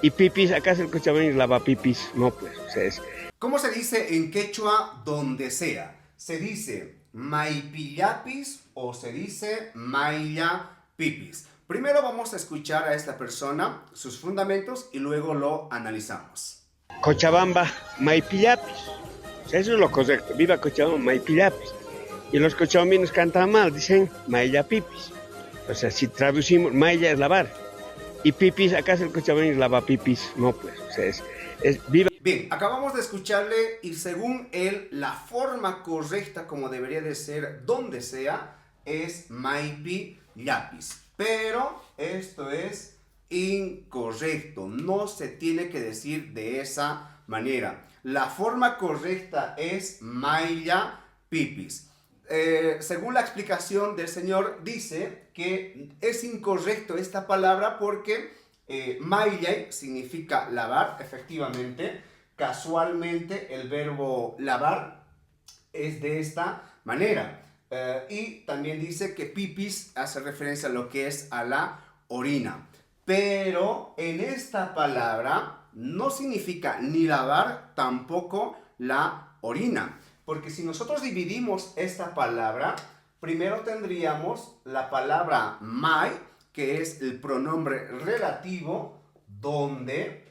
Y pipis, acá se escucha venir lavapipis. No, pues, o sea, es... ¿Cómo se dice en quechua donde sea? ¿Se dice maipillapis o se dice maillapipis? Primero vamos a escuchar a esta persona, sus fundamentos y luego lo analizamos. Cochabamba, Maipillapis. O sea, eso es lo correcto. Viva Cochabamba, Maipillapis. Y los cochabambinos cantan mal, dicen Maillapipis. O sea, si traducimos, Mailla es lavar. Y pipis, acá se escucha venir lavapipis. No, pues, o sea, es viva. Bien, acabamos de escucharle y según él, la forma correcta como debería de ser donde sea es maipi lapis. Pero esto es incorrecto, no se tiene que decir de esa manera. La forma correcta es mailla pipis. Según la explicación del señor, dice que es incorrecto esta palabra porque mailla significa lavar, efectivamente. Casualmente el verbo lavar es de esta manera. Y también dice que pipis hace referencia a lo que es a la orina. Pero en esta palabra no significa ni lavar, tampoco la orina. Porque si nosotros dividimos esta palabra, primero tendríamos la palabra mai, que es el pronombre relativo, donde,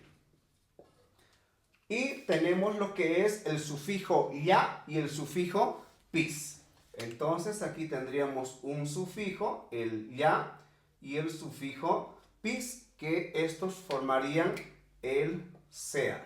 y tenemos lo que es el sufijo ya y el sufijo pis. Entonces aquí tendríamos un sufijo, el ya, y el sufijo pis, que estos formarían el sea.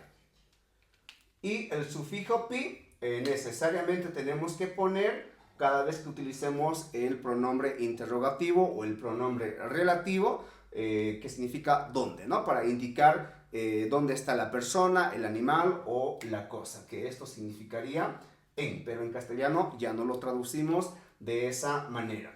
Y el sufijo pi necesariamente tenemos que poner cada vez que utilicemos el pronombre interrogativo o el pronombre relativo, que significa dónde, ¿no? Para indicar dónde está la persona, el animal o la cosa, que esto significaría en, pero en castellano ya no lo traducimos de esa manera.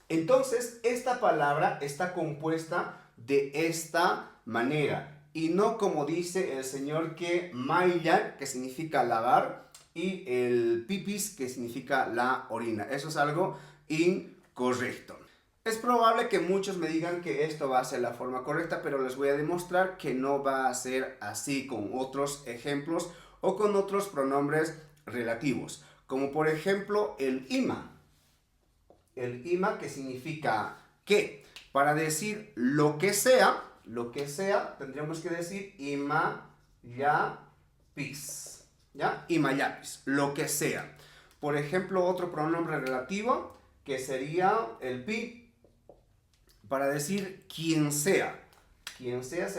Entonces, esta palabra está compuesta de esta manera y no como dice el señor que mailla, que significa lavar, y el pipis, que significa la orina. Eso es algo incorrecto. Es probable que muchos me digan que esto va a ser la forma correcta, pero les voy a demostrar que no va a ser así con otros ejemplos o con otros pronombres relativos, como por ejemplo el ima. El ima, que significa que. Para decir lo que sea, tendríamos que decir ima ya pis. ¿Ya? Ima ya pis, lo que sea. Por ejemplo, otro pronombre relativo que sería el pi, para decir quien sea. Quien sea sería